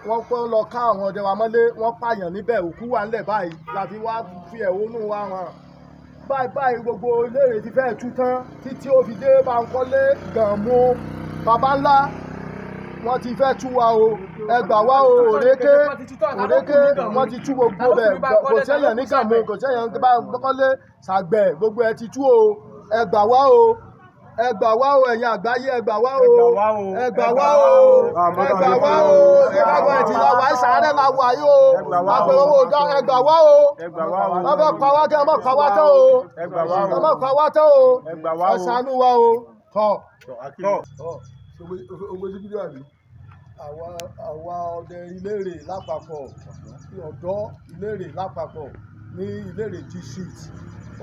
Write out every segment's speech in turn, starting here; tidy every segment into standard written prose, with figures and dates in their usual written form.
wọ́n pọ́n lọ ká àwọn ọdẹ wa mọ́lé wọ́n pààyàn níbẹ̀ òkú wà ńlẹ̀ báyìí láti wá fi ẹ̀hónú wa hàn báyìí gbogbo Ìlérè ti fẹ́ẹ̀ tú tán títí ó fi dé Bánkọ́lé Gànmú baba ńlá wọ́n ti fẹ́ tú wa o ẹ gbà wá o òrékè wọ́n ti tú gbogbo bẹ̀ kò sẹ́yìn ní Gànmú kò sẹ́yìn ní Bánkọ́lé Sàgbẹ̀ gbogbo ẹ ti tú o ẹ gbà wá o ẹ gbà wá o ẹ̀yin àgbáyé ẹ gbà wá o ẹ gbà wá o ẹ gbà wá o ìgbàgbọ́ ẹ̀tì la wà ìsàárẹ̀ la wà yìí o àgbẹ̀wò ọ̀dọ́ ẹ gbà wá o wọ́n fẹ́ pa wá kẹ́ ẹ mọ̀ pa wá tán o ẹ mọ̀ pa wá tán o ẹ ṣàánú wa o tọ́. owó sí fídíò àbí àwa ọdẹ Ìlérè lápapọ̀ ọ̀dọ́ Ìlérè lápapọ̀ ní Ìlérè district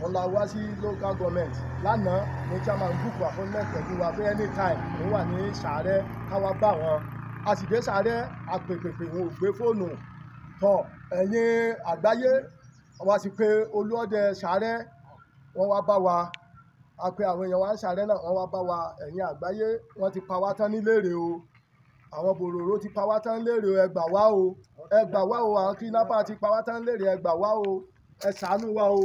wọ́n la wá sí local government lánàá ní chairman book appointment pẹ̀lú wa pé anytime ó wà ní Sàárẹ̀ káwá bá wọn a sì dé Sàárẹ̀ àpèpèpè wọn ò gbé fóònù tọ ẹ̀yin àgbáyé wá sí pé olúọdẹ Sàárẹ̀ wọ́n wá bá wa a pé àwọn èèyàn wa ń Sàárẹ̀ náà wọ́n wá bá wa ẹ̀yin àgbáyé wọ́n ti pa wá tán n'Ìlérè o àwọn bòròró ti pa wá tán n'Ìlérè o ẹ gbà wá o ẹ gbà wá o àwọn kidnapper ti pa wá tán n'Ìlérè ẹ gbà wá o ẹ ṣàánú wa o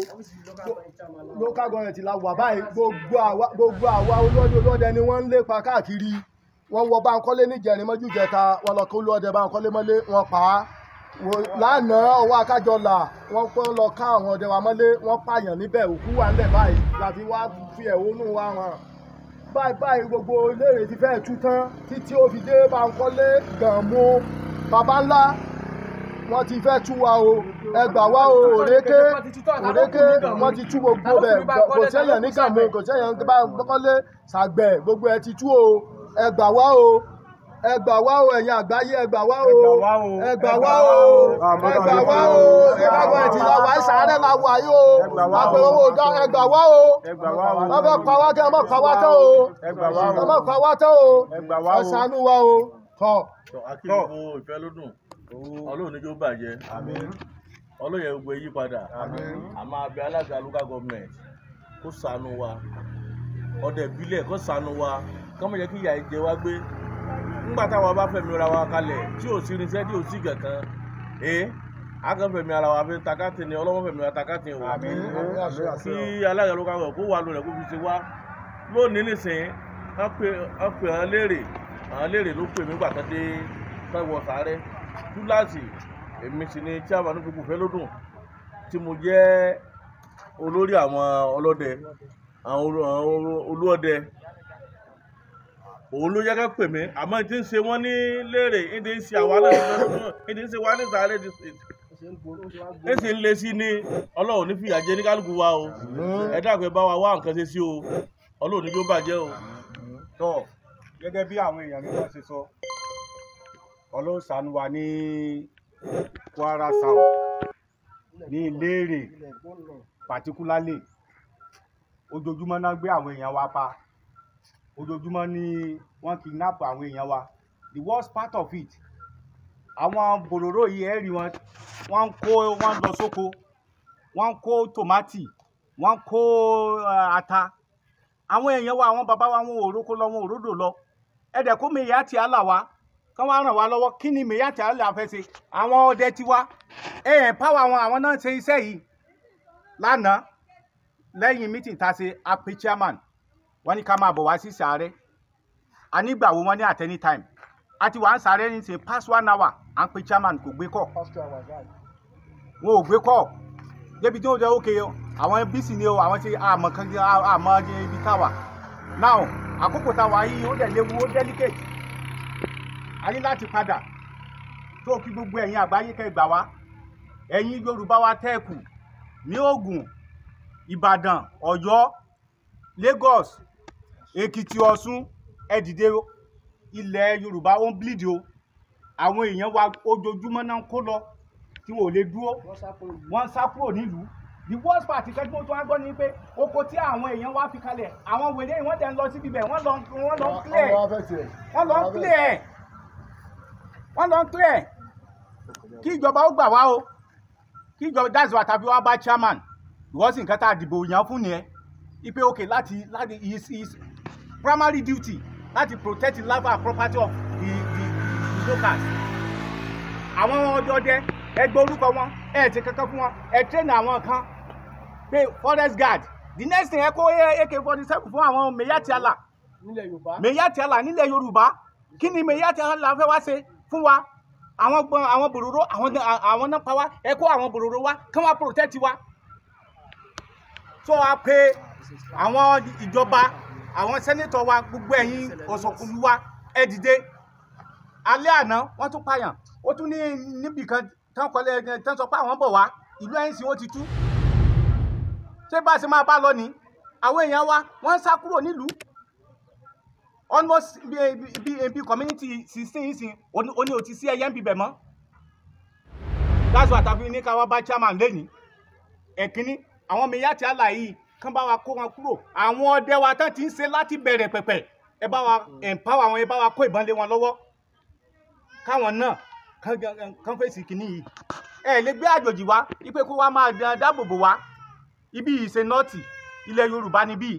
local government la wà báyìí gbogbo àwa olóòdẹ ni wọ́n ń lépa káàkiri wọ́n wọ Bánkọ́lé níjẹrin mọ́jú jẹta wọ́n lọ kó olóòdẹ Bánkọ́lé mọ́lé wọ́n pa á lánàá ọwọ́ akájọlà wọ́n pọ́n lọ ká àwọn ọdẹ wa mọ́lé wọ́n pààyàn níbẹ̀ òkú wà ńlẹ̀ báyìí láti wá fi ẹ̀hónú wa hàn báyìí gbogbo Ìlérè ti fẹ́ẹ̀ tú tán títí ó fi dé Bánkọ́lé Gànmú baba ńlá wọ́n ti fẹ́ tú wa o ẹ gbà wá o òrékè wọ́n ti tú gbogbo bẹ̀ kò sẹ́yìn ní Gànmú kò sẹ́yìn ní Bánkọ́lé Sàgbẹ̀ gbogbo ẹ ti tú o ẹ gbà wá o ẹ gbà wá o ẹ̀yin àgbáyé ẹ gbà wá o ẹ gbà wá o ẹ gbà wá o ìgbàgbọ́ ẹ̀tì la wà ìsàárẹ̀ la wà yìí o àgbẹ̀wò ọ̀dọ́ ẹ gbà wá o wọ́n fẹ́ pa wá kẹ́ ẹ mọ̀ pa wá tán o ẹ mọ̀ pa wá tán o ẹ ṣàánú wa o tọ́. akíndìbò ìfẹ́ ló dùn Ọlọ́run ní kí ó bàjẹ́ Ọlọ́run yẹ gbogbo èyí padà a máa bẹ alága local government kó ṣàánú wa ọdẹ ìbílẹ̀ kó ṣàánú wa kọ́mọ yẹ kí ìyà jẹ wá gbé nígbà táwa bá fẹ̀mí ara wa kalẹ̀ tí ò sí irinṣẹ́ tí ò sí kankan a kàn fẹ̀mí ara wa fi takátì ni Ọlọ́run fẹ̀mí wa takátì o kí alága local government kó wà lónìí kó fi ṣe wá lónìí nìsín wọ́n pè hàn Ìlérè ló pè mí gbàtàdé fẹ́wọ̀ Sàárẹ̀ túláàsì èmi sì ni chairman gbogbo ìfẹ́ ló dùn tí mo jẹ́ olórí àwọn ọlọ́dẹ àwọn olúọdẹ òun ló yẹ ká pè mí àmọ́ ìdí ń ṣe wọ́n ní Ìlérè ìdí ń ṣe àwa náà ìdí ń ṣe wá ní Sàárẹ̀ èsì ń lé sí ní Ọlọ́run ní fìyà jẹ ní kálukú wa o ẹ dákun ẹ bá wa wá nǹkan ṣe sí o Ọlọ́run ní kí ó bàjẹ́ o. tọ́ gẹ́gẹ́ bí àwọn èèyàn mi wọ́n ṣe sọ Ọlọ́run ṣàánú wa ní Kwara South ní Ìlérè particularly ojoojúmọ́ náà gbé àwọn èèyàn wa pa ojoojúmọ́ ni wọ́n kidnap àwọn èèyàn wa the worst part of it àwọn bòròró yìí ẹ̀rí wọ́n lọ sóko wọ́n kó tòmátì wọ́n kó ata àwọn èèyàn wa àwọn bàbá wa wọn ò rókó lọ wọn ò ródò lọ ẹ̀dẹ̀ kó mèyà tí a là wá kán wá ràn wá lọ́wọ́ kí ni mèyà tí a là fẹ́ ṣe àwọn ọdẹ tiwa pàwọ́ àwọn náà ṣe iṣẹ́ yìí lánàá lẹ́yìn meeting tá a ṣe apè chairman wọ́n ní ká máa bọ̀ wá sí Sàárẹ̀ anígbà wo wọ́n ní at any time àti wà ń Sàárẹ̀ ní ṣe past 1 hour à ń pe chairman kò gbé kọ́ wọn ò gbé kọ́ débi tí wọ́n jẹ́ òkè àwọn bísí ni o àwọn tí àmọ́ kan àmọ́ ibi táwà now àkókò táwà yìí ó dẹ̀ léwu ó delicate a ní láti padà tó kí gbogbo ẹ̀yin àgbáyé kẹ́ gbà wá ẹ̀yin Yorùbá wa tẹ́ẹ̀kù ní Ògùn Ìbàdàn Ọ̀yọ́ Lagos Èkìtì Ọ̀ṣun ẹ dìde ilẹ̀ Yorùbá ó ń bleed o àwọn èèyàn wa ojoojúmọ́ náà ń kó lọ tí wọn ò lè dúró wọ́n sá kúrò nílùú the worst part ìkẹ́jú tó wá gbọ́ ni pé oko tí àwọn èèyàn wá fi kalẹ̀ àwọn wèrè wọ́n tẹ̀ ń lọ síbi bẹ̀ wọ́n lọ ń clear kí ìjọba ó gbà wá o kí ìjọba that's what tàbí wá bá chairman ìwọ́sìn nǹkan tá a dìbò yàn fún nìyẹn ipe okay láti his primary duty láti protect the life and property of the locals àwọn ọdẹ ẹgbẹ́ orúkọ wọn ti kankan fún wọn train àwọn kan pé forest guard the next thing ẹ kó AK-47 fún àwọn Meyatiala nílẹ̀ Yorùbá kí ni Meyatiala fẹ́ wá ṣe fún wa àwọn bòròró àwọn náà pa wá ẹ kó àwọn bòròró wá kí wọ́n protect wa so a pé àwọn ìjọba àwọn sẹ́nétọ̀ wa gbogbo ẹ̀yin ọ̀sọ̀kùnrin wa ẹ dìde alẹ́ àná wọ́n tún pààyàn ó tún ní níbìkan tán sọ pé àwọn bọ̀ wá ìlú ẹ̀yìn sí wọ́n ti tú ṣé bá ṣe máa bá lọ ní àwọn èèyàn wa wọ́n ń sá kúrò nílùú almost bí community 16 ó ní ó ti sí ẹyẹ ń bibẹ̀ mọ́ that's what àfi ní ká wá bá chairman lẹ́yìn ẹ̀kíní àwọn Meyatiala yìí kán bá wa kó wọn kúrò àwọn ọdẹ wa tán ti ń ṣe láti bẹ̀rẹ̀ pẹ̀pẹ̀ ẹ bá wa empower wọn ẹ bá wa kó ìbọn lé wọn lọ́wọ́ káwọn náà kán fèsì kìíní yìí ẹ lè gbé àjòjì wá ipe kó wá máa dáàbò bò wá ibi ìṣe nọ́ọ̀tì ilẹ̀ Yorùbá níbí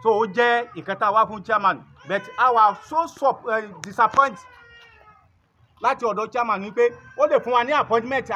so ó jẹ́ ìkẹta wá fún chairman but our so disappoint láti ọ̀dọ̀ chairman wípé ó lè fún wa ní appointment